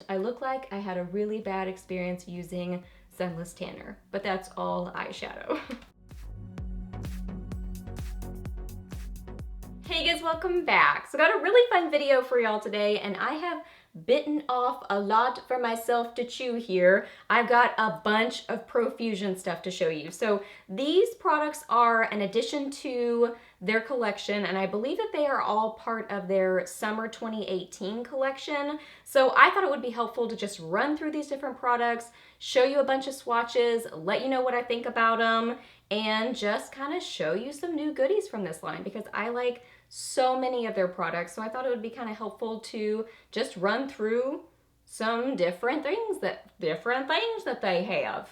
I look like I had a really bad experience using Sunless Tanner, but that's all eyeshadow. Hey guys, welcome back. So I got a really fun video for y'all today, and I have bitten off a lot for myself to chew here. I've got a bunch of Profusion stuff to show you. So these products are an addition to their collection, and I believe that they are all part of their summer 2018 collection. So I thought it would be helpful to just run through these different products, show you a bunch of swatches, let you know what I think about them, and just kind of show you some new goodies from this line because I like so many of their products. So I thought it would be kind of helpful to just run through some different things that they have.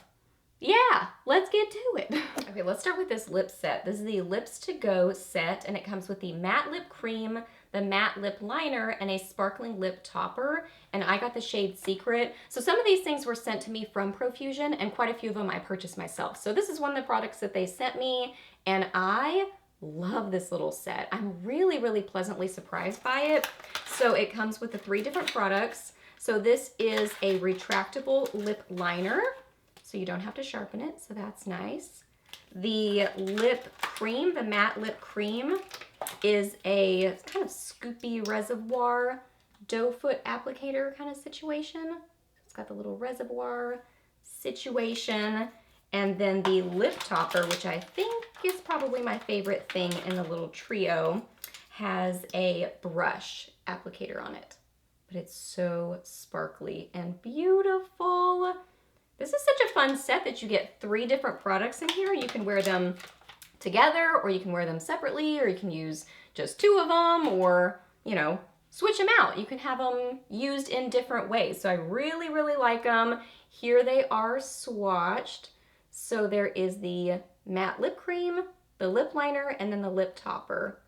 Yeah, let's get to it. Okay, let's start with this lip set. This is the Lips to Go set, and it comes with the matte lip cream, the matte lip liner, and a sparkling lip topper, and I got the shade Secret. So some of these things were sent to me from Profusion, and quite a few of them I purchased myself. So this is one of the products that they sent me, and I love this little set. I'm really, really pleasantly surprised by it. So it comes with the 3 different products. So this is a retractable lip liner, so you don't have to sharpen it, so that's nice. The lip cream, the matte lip cream, is a kind of scoopy reservoir doe foot applicator kind of situation. It's got the little reservoir situation. And then the lip topper, which I think is probably my favorite thing in the little trio, has a brush applicator on it. But it's so sparkly and beautiful. This is such a fun set that you get 3 different products in here. You can wear them together, or you can wear them separately, or you can use just 2 of them, or, you know, switch them out. You can have them used in different ways. So I really, really like them. Here they are swatched. So there is the matte lip cream, the lip liner, and then the lip topper.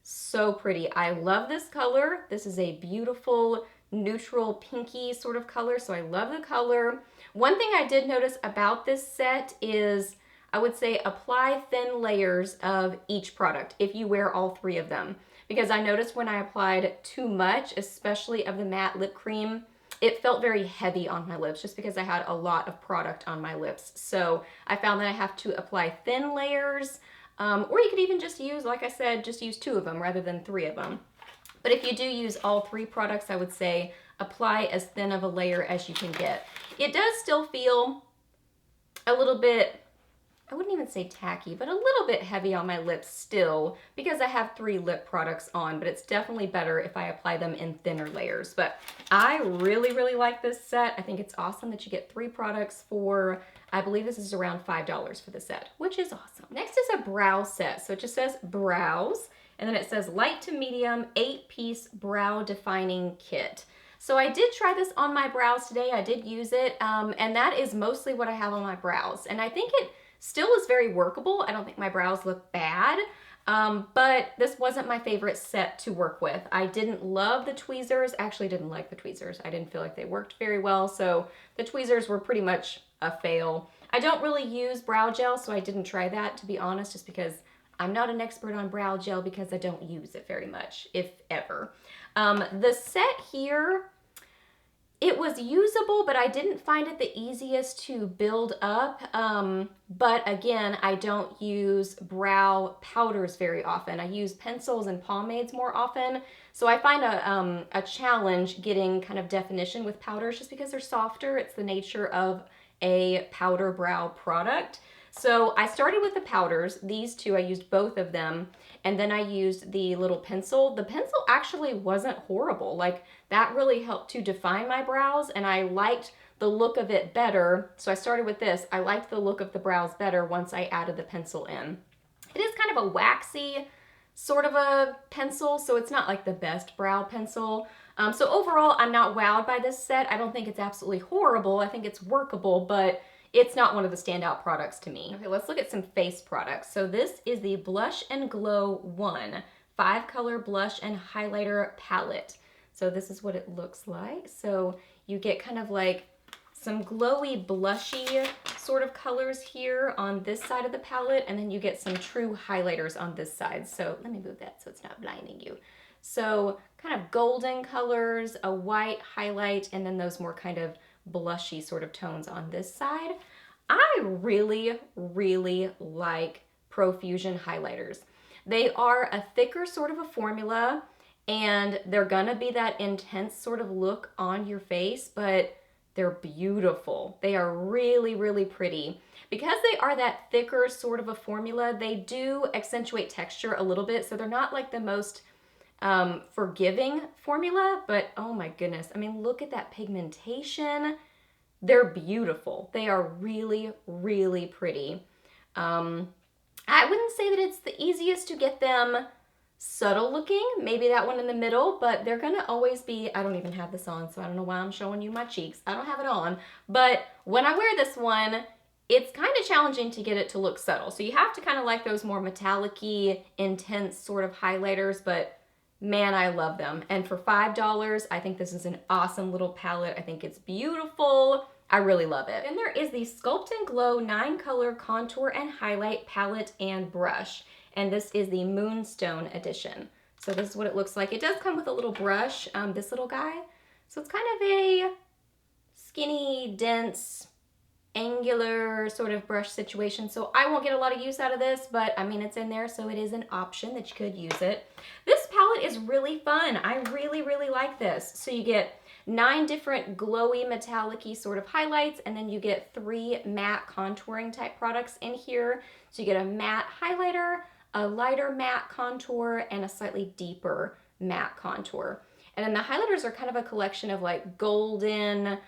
So pretty. I love this color. This is a beautiful neutral pinky sort of color, so I love the color. One thing I did notice about this set is I would say apply thin layers of each product if you wear all 3 of them. Because I noticed when I applied too much, especially of the matte lip cream, it felt very heavy on my lips just because I had a lot of product on my lips. So I found that I have to apply thin layers, or you could even just use, like I said, just use 2 of them rather than 3 of them. But if you do use all 3 products, I would say apply as thin of a layer as you can get. It does still feel a little bit, I wouldn't even say tacky, but a little bit heavy on my lips still because I have 3 lip products on, but it's definitely better if I apply them in thinner layers. But I really, really like this set. I think it's awesome that you get 3 products for, I believe this is around $5 for the set, which is awesome. Next is a brow set. So it just says brows, and then it says light to medium 8-piece brow defining kit. So I did try this on my brows today. I did use it, and that is mostly what I have on my brows. And I think it still is very workable. I don't think my brows look bad, but this wasn't my favorite set to work with. I didn't love the tweezers. Actually didn't like the tweezers. I didn't feel like they worked very well, so the tweezers were pretty much a fail. I don't really use brow gel, so I didn't try that, to be honest, just because I'm not an expert on brow gel because I don't use it very much, if ever. The set here, it was usable, but I didn't find it the easiest to build up. But again, I don't use brow powders very often. I use pencils and pomades more often. So I find a challenge getting kind of definition with powders just because they're softer. It's the nature of a powder brow product. So I started with the powders, these 2, I used both of them, and then I used the little pencil. The pencil actually wasn't horrible. Like, that really helped to define my brows, and I liked the look of it better. So I started with this. I liked the look of the brows better once I added the pencil in. It is kind of a waxy sort of a pencil, so it's not like the best brow pencil. So overall, I'm not wowed by this set. I don't think it's absolutely horrible. I think it's workable, but it's not one of the standout products to me. Okay, let's look at some face products. So this is the Blush and Glow 1 5-color blush and highlighter palette. So this is what it looks like. So you get kind of like some glowy, blushy sort of colors here on this side of the palette, and then you get some true highlighters on this side. So let me move that so it's not blinding you. So kind of golden colors, a white highlight, and then those more kind of blushy sort of tones on this side. I really, really like Profusion highlighters. They are a thicker sort of a formula, and they're gonna be that intense sort of look on your face, but they're beautiful. They are really, really pretty. Because they are that thicker sort of a formula, they do accentuate texture a little bit, so they're not like the most forgiving formula, but oh my goodness, I mean, look at that pigmentation. They're beautiful. They are really, really pretty. I wouldn't say that it's the easiest to get them subtle looking, maybe that one in the middle, but they're gonna always be, I don't even have this on, so I don't know why I'm showing you my cheeks. I don't have it on, but when I wear this one, it's kind of challenging to get it to look subtle. So you have to kind of like those more metallic-y, intense sort of highlighters, but man, I love them. And for $5, I think this is an awesome little palette. I think it's beautiful. I really love it. And there is the Sculpt and Glow 9-color contour and highlight palette and brush. And this is the Moonstone edition. So this is what it looks like. It does come with a little brush, this little guy. So it's kind of a skinny, dense, angular sort of brush situation. So I won't get a lot of use out of this, but I mean, it's in there, so it is an option that you could use it. This palette is really fun. I really, really like this. So you get 9 different glowy metallic-y sort of highlights, and then you get 3 matte contouring type products in here. So you get a matte highlighter, a lighter matte contour, and a slightly deeper matte contour. And then the highlighters are kind of a collection of like golden,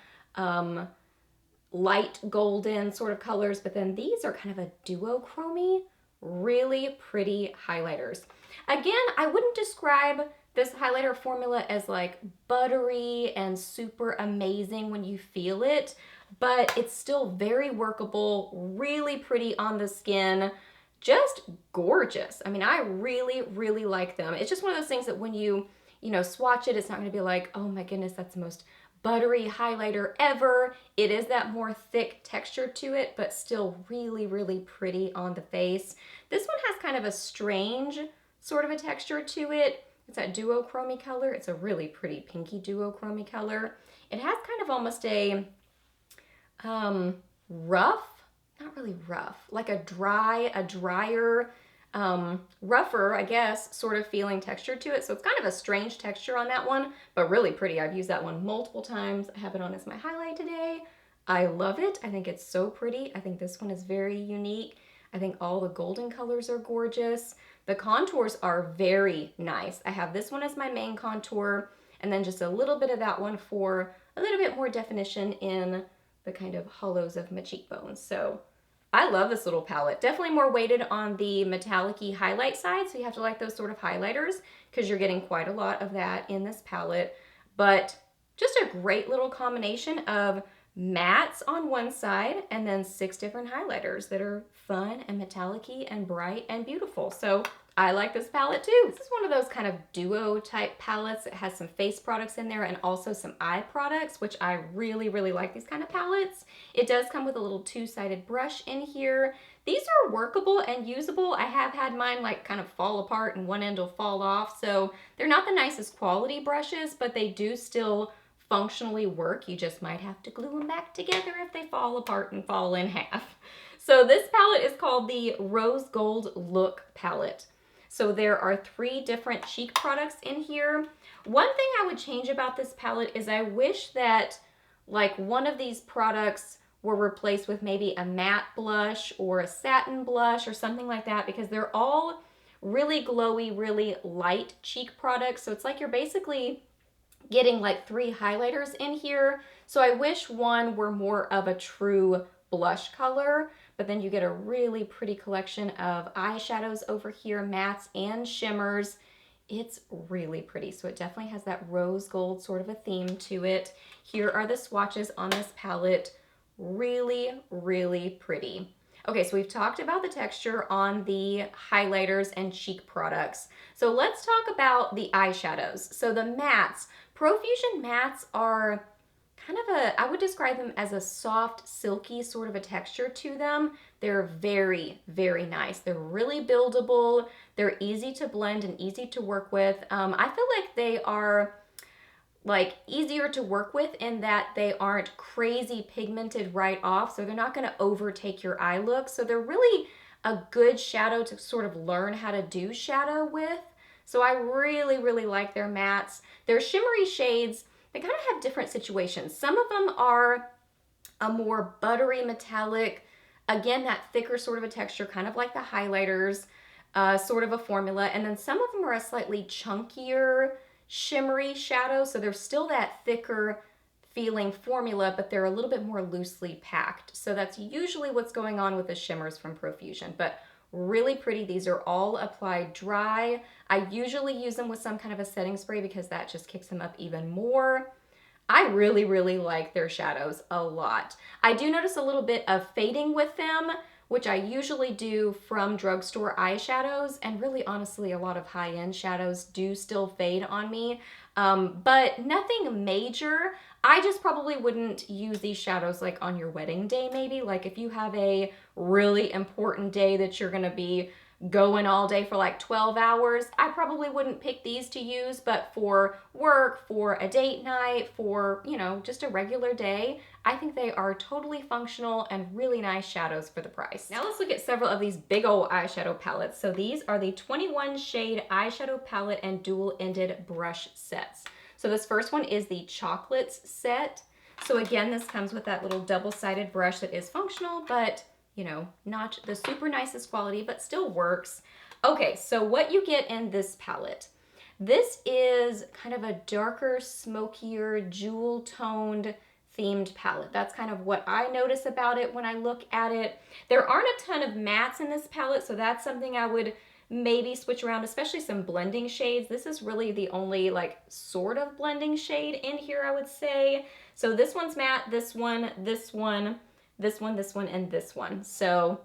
light golden sort of colors, but then these are kind of a duochrome, really pretty highlighters. Again, I wouldn't describe this highlighter formula as like buttery and super amazing when you feel it, but it's still very workable, really pretty on the skin, just gorgeous. I mean, I really, really like them. It's just one of those things that when you swatch it, it's not gonna be like, oh my goodness, that's the most buttery highlighter ever. It is that more thick texture to it, but still really, really pretty on the face. This one has kind of a strange sort of a texture to it. It's that duochrome color. It's a really pretty pinky duochrome color. It has kind of almost a rough, not really rough, like a drier, rougher, I guess, sort of feeling texture to it. So it's kind of a strange texture on that one, but really pretty. I've used that one multiple times. I have it on as my highlight today. I love it. I think it's so pretty. I think this one is very unique. I think all the golden colors are gorgeous. The contours are very nice. I have this one as my main contour, and then just a little bit of that one for a little bit more definition in the kind of hollows of my cheekbones. So I love this little palette. Definitely more weighted on the metallic-y highlight side, so you have to like those sort of highlighters because you're getting quite a lot of that in this palette. But just a great little combination of mattes on one side and then 6 different highlighters that are fun and metallic-y and bright and beautiful. So I like this palette too. This is one of those kind of duo type palettes. It has some face products in there and also some eye products, which I really, really like these kind of palettes. It does come with a little 2-sided brush in here. These are workable and usable. I have had mine like kind of fall apart and one end will fall off. So they're not the nicest quality brushes, but they do still functionally work. You just might have to glue them back together if they fall apart and fall in half. So this palette is called the Rose Gold Look Palette. So there are 3 different cheek products in here. One thing I would change about this palette is I wish that like one of these products were replaced with maybe a matte blush or a satin blush or something like that, because they're all really glowy, really light cheek products. So it's like you're basically getting like 3 highlighters in here. So I wish one were more of a true blush color, but then you get a really pretty collection of eyeshadows over here, mattes and shimmers. It's really pretty. So it definitely has that rose gold sort of a theme to it. Here are the swatches on this palette. Really, really pretty. Okay, so we've talked about the texture on the highlighters and cheek products. So let's talk about the eyeshadows. So the mattes, Profusion mattes are kind of a, I would describe them as a soft, silky sort of a texture to them. They're very, very nice. They're really buildable. They're easy to blend and easy to work with. I feel like they are like easier to work with in that they aren't crazy pigmented right off, so they're not going to overtake your eye look. So they're really a good shadow to sort of learn how to do shadow with. So I really, really like their mattes. Their shimmery shades, they kind of have different situations. Some of them are a more buttery metallic, again, that thicker sort of a texture, kind of like the highlighters, sort of a formula. And then some of them are a slightly chunkier, shimmery shadow, so they're still that thicker feeling formula, but they're a little bit more loosely packed. So that's usually what's going on with the shimmers from Profusion, but really pretty. These are all applied dry. I usually use them with some kind of a setting spray because that just kicks them up even more. I really, really like their shadows a lot. I do notice a little bit of fading with them, which I usually do from drugstore eyeshadows, and really honestly a lot of high-end shadows do still fade on me, but nothing major. I just probably wouldn't use these shadows like on your wedding day maybe, like if you have a really important day that you're gonna be going all day for like 12 hours, I probably wouldn't pick these to use, but for work, for a date night, for, you know, just a regular day, I think they are totally functional and really nice shadows for the price. Now let's look at several of these big old eyeshadow palettes. So these are the 21 shade eyeshadow palette and dual-ended brush sets. So this first one is the Chocolates set. So again, this comes with that little double-sided brush that is functional, but you know, not the super nicest quality, but still works. Okay, so what you get in this palette. This is kind of a darker, smokier, jewel-toned themed palette. That's kind of what I notice about it when I look at it. There aren't a ton of mattes in this palette, so that's something I would maybe switch around, especially some blending shades. This is really the only like sort of blending shade in here, I would say. So this one's matte, this one, this one, this one, this one, and this one. So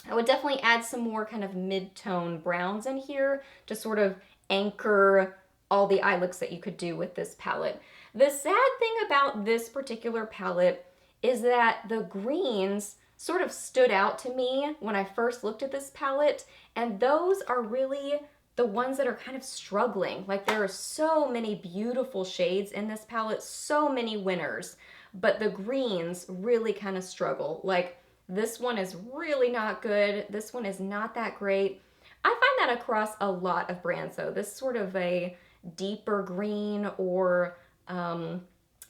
I would definitely add some more kind of mid-tone browns in here to sort of anchor all the eye looks that you could do with this palette. The sad thing about this particular palette is that the greens sort of stood out to me when I first looked at this palette, and those are really the ones that are kind of struggling. Like there are so many beautiful shades in this palette, so many winners, but the greens really kind of struggle. Like this one is really not good. This one is not that great. I find that across a lot of brands though. This sort of a deeper green or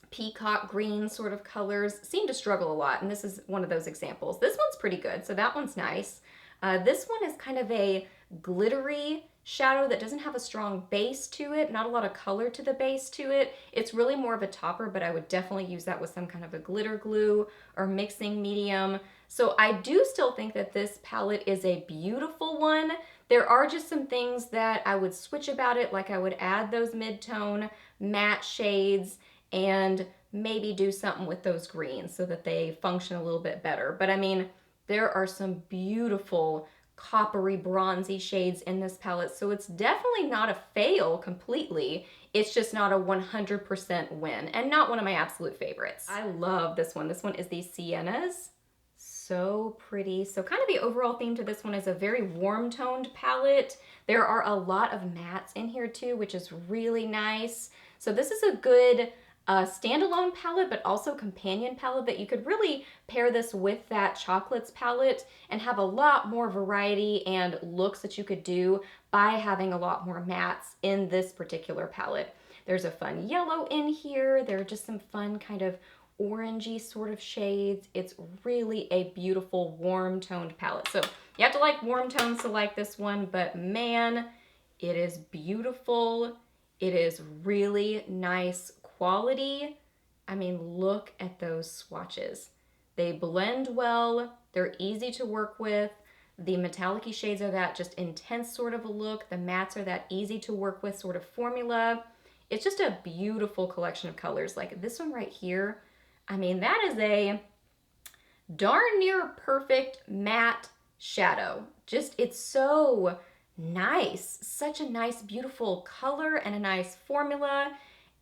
peacock green sort of colors seem to struggle a lot, and this is one of those examples. This one's pretty good, so that one's nice. This one is kind of a glittery shadow that doesn't have a strong base to it, not a lot of color to the base to it. It's really more of a topper, but I would definitely use that with some kind of a glitter glue or mixing medium. So I do still think that this palette is a beautiful one. There are just some things that I would switch about it, like I would add those mid-tone matte shades and maybe do something with those greens so that they function a little bit better. But I mean, there are some beautiful coppery bronzy shades in this palette, so it's definitely not a fail completely. It's just not a 100% win, and not one of my absolute favorites. I love this one. This one is the Siennas. So pretty. So kind of the overall theme to this one is a very warm toned palette. There are a lot of mattes in here too, which is really nice. So this is a good standalone palette, but also companion palette that you could really pair this with that Chocolates palette and have a lot more variety and looks that you could do by having a lot more mattes in this particular palette. There's a fun yellow in here. There are just some fun kind of orangey sort of shades. It's really a beautiful warm toned palette. So you have to like warm tones to like this one, but man, it is beautiful. It is really nice quality. I mean, look at those swatches. They blend well. They're easy to work with. The metallic-y shades are that just intense sort of a look. The mattes are that easy to work with sort of formula. It's just a beautiful collection of colors. Like this one right here, I mean, that is a darn near perfect matte shadow. Just, it's so nice. Such a nice, beautiful color and a nice formula.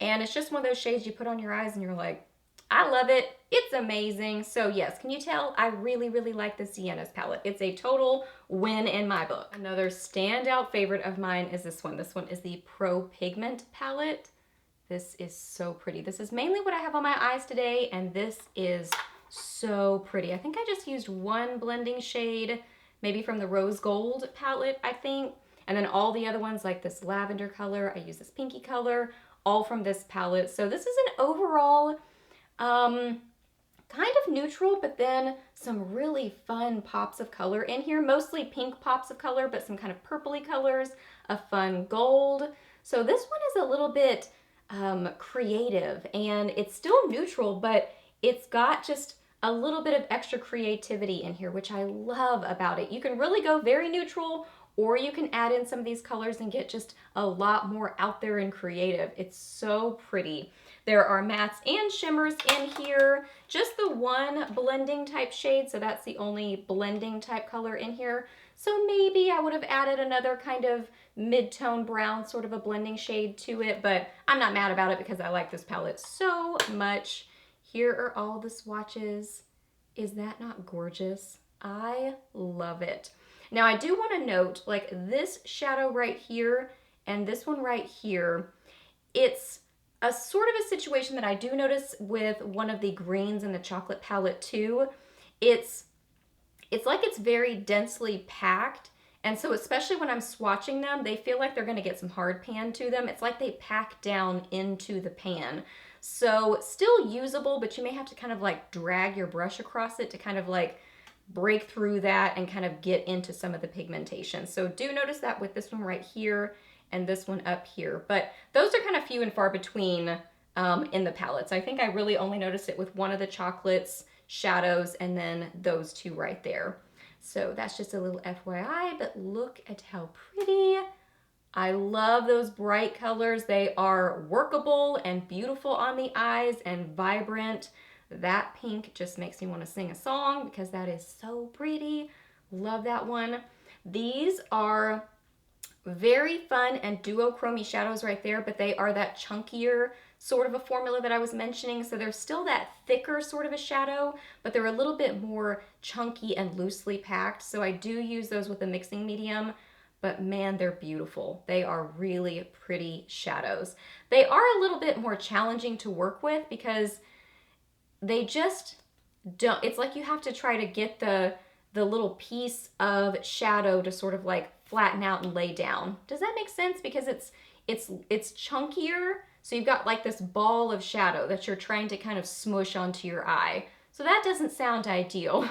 And it's just one of those shades you put on your eyes and you're like, I love it. It's amazing. So yes, can you tell? I really, really like the Sienna's palette. It's a total win in my book. Another standout favorite of mine is this one. This one is the Pro Pigment palette. This is so pretty. This is mainly what I have on my eyes today, and this is so pretty. I think I just used one blending shade, maybe from the Rose Gold palette, I think. And then all the other ones, like this lavender color, I use this pinky color, all from this palette. So this is an overall kind of neutral, but then some really fun pops of color in here. Mostly pink pops of color, but some kind of purpley colors, a fun gold. So this one is a little bit creative, and it's still neutral, but it's got just a little bit of extra creativity in here, which I love about it. You can really go very neutral, or you can add in some of these colors and get just a lot more out there and creative. It's so pretty. There are mattes and shimmers in here. Just the one blending type shade, so that's the only blending type color in here. So maybe I would have added another kind of mid-tone brown, sort of a blending shade to it, but I'm not mad about it because I like this palette so much. Here are all the swatches. Is that not gorgeous? I love it. Now I do want to note, like this shadow right here and this one right here, it's a sort of a situation that I do notice with one of the greens in the chocolate palette too. It's like it's very densely packed, and so especially when I'm swatching them, they feel like they're going to get some hard pan to them. It's like they pack down into the pan. So still usable, but you may have to kind of like drag your brush across it to kind of like break through that and kind of get into some of the pigmentation. So do notice that with this one right here and this one up here. But those are kind of few and far between in the palettes. I think I really only noticed it with one of the chocolates, shadows, and then those two right there. So that's just a little FYI, but look at how pretty. I love those bright colors. They are workable and beautiful on the eyes and vibrant. That pink just makes me want to sing a song because that is so pretty. Love that one. These are very fun and duochrome shadows right there, but they are that chunkier sort of a formula that I was mentioning. So they're still that thicker sort of a shadow, but they're a little bit more chunky and loosely packed. So I do use those with a mixing medium, but man, they're beautiful. They are really pretty shadows. They are a little bit more challenging to work with because they just don't, it's like you have to try to get the little piece of shadow to sort of like flatten out and lay down. Does that make sense? Because it's chunkier, so you've got like this ball of shadow that you're trying to kind of smush onto your eye. So that doesn't sound ideal,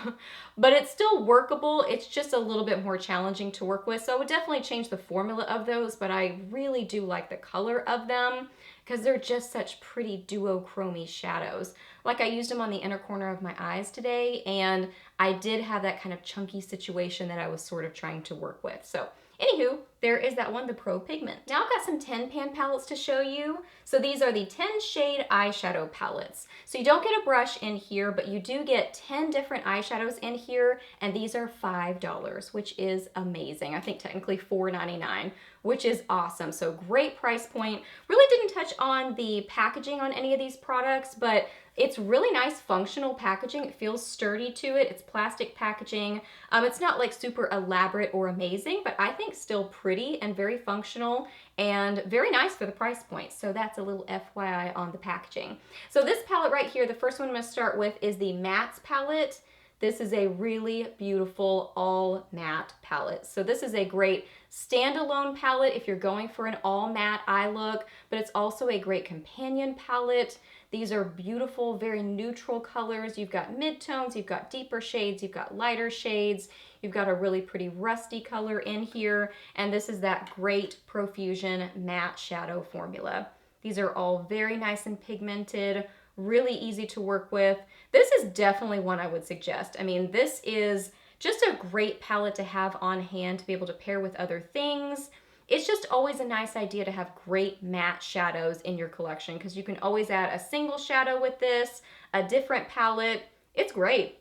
but it's still workable. It's just a little bit more challenging to work with. So I would definitely change the formula of those, but I really do like the color of them because they're just such pretty duochrome shadows. Like I used them on the inner corner of my eyes today, and I did have that kind of chunky situation that I was sort of trying to work with. So anywho, there is that one, the Pro Pigment. Now I've got some 10 pan palettes to show you. So these are the 10 shade eyeshadow palettes. So you don't get a brush in here, but you do get 10 different eyeshadows in here, and these are $5, which is amazing. I think technically $4.99, which is awesome. So great price point. Really didn't touch on the packaging on any of these products, but it's really nice functional packaging. It feels sturdy to it. It's plastic packaging. It's not like super elaborate or amazing, but I think still pretty and very functional and very nice for the price point. So that's a little FYI on the packaging. So this palette right here, the first one I'm gonna start with is the Mattes palette. This is a really beautiful all matte palette. So this is a great standalone palette if you're going for an all matte eye look, but it's also a great companion palette. These are beautiful, very neutral colors. You've got mid-tones, you've got deeper shades, you've got lighter shades, you've got a really pretty rusty color in here, and this is that great Profusion matte shadow formula. These are all very nice and pigmented, really easy to work with. This is definitely one I would suggest. I mean, this is just a great palette to have on hand to be able to pair with other things. It's just always a nice idea to have great matte shadows in your collection because you can always add a single shadow with this, a different palette. It's great.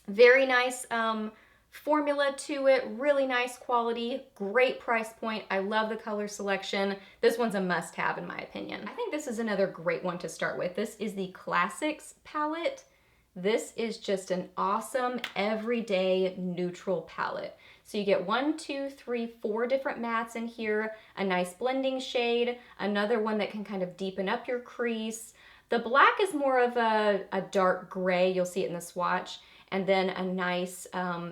Very nice formula to it, really nice quality, great price point. I love the color selection. This one's a must-have in my opinion. I think this is another great one to start with. This is the Classics palette. This is just an awesome everyday neutral palette. So you get 1, 2, 3, 4 different mattes in here, a nice blending shade, another one that can kind of deepen up your crease. The black is more of a dark gray, you'll see it in the swatch, and then a nice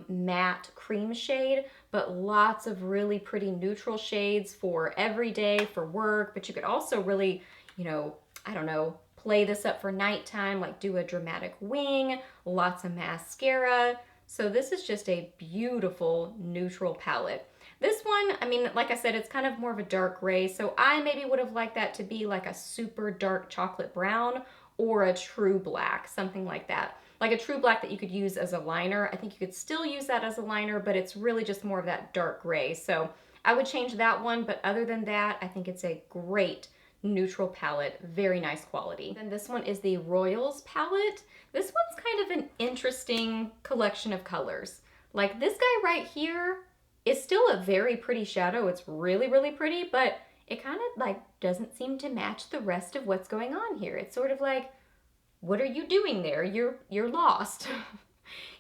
matte cream shade, but lots of really pretty neutral shades for everyday, for work, but you could also really, you know, I don't know, play this up for nighttime, like do a dramatic wing, lots of mascara. So this is just a beautiful neutral palette. This one, I mean, like I said, it's kind of more of a dark gray, so I maybe would have liked that to be like a super dark chocolate brown or a true black, something like that. Like a true black that you could use as a liner. I think you could still use that as a liner, but it's really just more of that dark gray. So I would change that one, but other than that, I think it's a great neutral palette, very nice quality. Then this one is the Royals palette. This one's kind of an interesting collection of colors. Like this guy right here is still a very pretty shadow. It's really, really pretty, but it kind of like doesn't seem to match the rest of what's going on here. It's sort of like, what are you doing there? You're lost.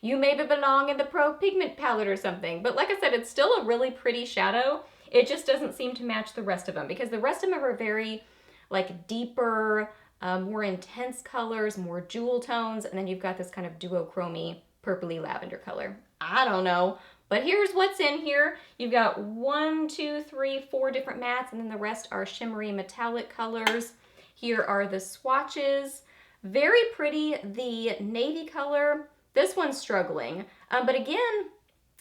You maybe belong in the Pro Pigment palette or something. But like I said, it's still a really pretty shadow. It just doesn't seem to match the rest of them because the rest of them are very like deeper, more intense colors, more jewel tones, and then you've got this kind of duochromy purpley lavender color. I don't know, but here's what's in here. You've got 1, 2, 3, 4 different mattes, and then the rest are shimmery metallic colors. Here are the swatches. Very pretty. The navy color, this one's struggling, but again,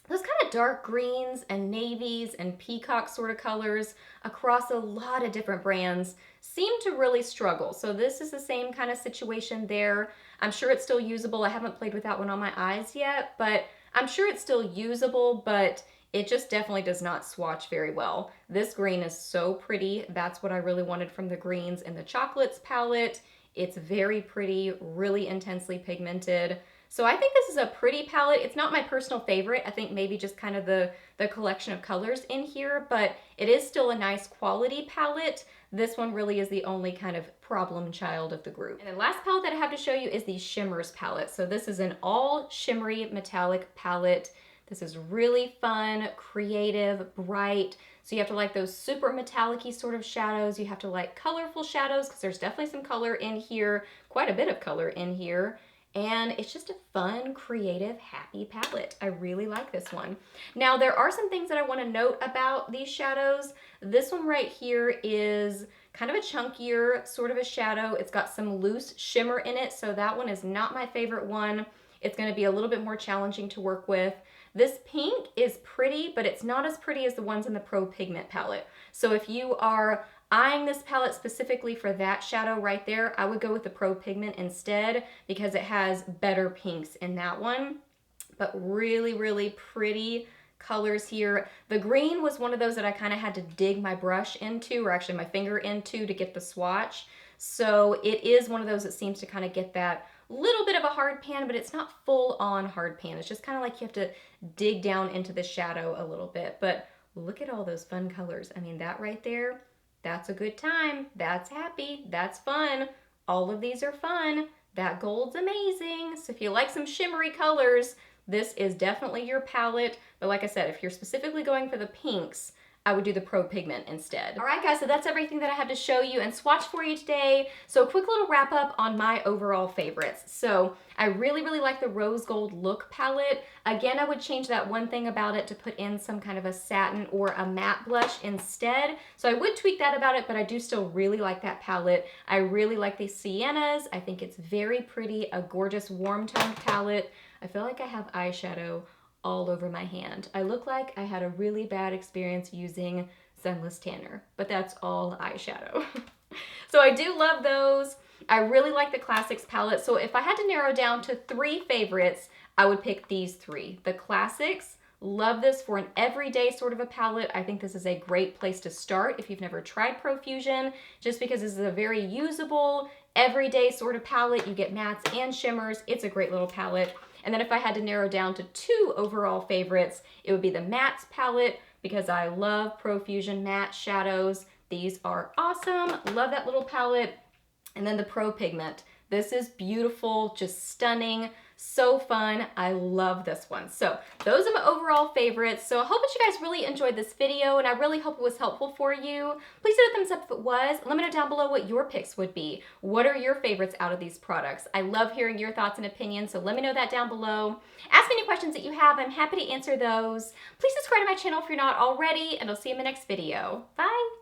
those kind of dark greens and navies and peacock sort of colors across a lot of different brands seem to really struggle. So this is the same kind of situation there. I'm sure it's still usable. I haven't played with that one on my eyes yet, but I'm sure it's still usable, but it just definitely does not swatch very well. This green is so pretty. That's what I really wanted from the greens in the Chocolates palette. It's very pretty, really intensely pigmented. So I think this is a pretty palette. It's not my personal favorite. I think maybe just kind of the collection of colors in here, but it is still a nice quality palette. This one really is the only kind of problem child of the group. And the last palette that I have to show you is the Shimmers palette. So this is an all shimmery metallic palette. This is really fun, creative, bright. So you have to like those super metallic-y sort of shadows. You have to like colorful shadows because there's definitely some color in here, quite a bit of color in here. And it's just a fun, creative, happy palette. I really like this one. Now, there are some things that I want to note about these shadows. This one right here is kind of a chunkier sort of a shadow. It's got some loose shimmer in it, so that one is not my favorite one. It's going to be a little bit more challenging to work with. This pink is pretty, but it's not as pretty as the ones in the Pro Pigment palette. So if you are eyeing this palette specifically for that shadow right there, I would go with the Pro Pigment instead because it has better pinks in that one. But really, really pretty colors here. The green was one of those that I kind of had to dig my brush into, or actually my finger into, to get the swatch. So it is one of those that seems to kind of get that little bit of a hard pan, but it's not full on hard pan. It's just kind of like you have to dig down into the shadow a little bit. But look at all those fun colors. I mean, that right there, that's a good time. That's happy. That's fun. All of these are fun. That gold's amazing. So if you like some shimmery colors, this is definitely your palette. But like I said, if you're specifically going for the pinks, I would do the Pro Pigment instead. All right, guys, so that's everything that I have to show you and swatch for you today. So a quick little wrap up on my overall favorites. So I really, really like the Rose Gold Look palette. Again, I would change that one thing about it to put in some kind of a satin or a matte blush instead. So I would tweak that about it, but I do still really like that palette. I really like the Siennas. I think it's very pretty, a gorgeous warm toned palette. I feel like I have eyeshadow all over my hand. I look like I had a really bad experience using Sunless Tanner, but that's all eyeshadow. So I do love those. I really like the Classics palette. So if I had to narrow down to 3 favorites, I would pick these 3. The Classics, love this for an everyday sort of a palette. I think this is a great place to start if you've never tried Profusion, just because this is a very usable, everyday sort of palette. You get mattes and shimmers. It's a great little palette. And then if I had to narrow down to 2 overall favorites, it would be the mattes palette, because I love Profusion matte shadows. These are awesome. Love that little palette. And then the Pro Pigment. This is beautiful, just stunning, so fun. I love this one. So those are my overall favorites. So I hope that you guys really enjoyed this video, and I really hope it was helpful for you. Please hit a thumbs up if it was. Let me know down below what your picks would be. What are your favorites out of these products? I love hearing your thoughts and opinions, so let me know that down below. Ask me any questions that you have. I'm happy to answer those. Please subscribe to my channel if you're not already, and I'll see you in the next video. Bye.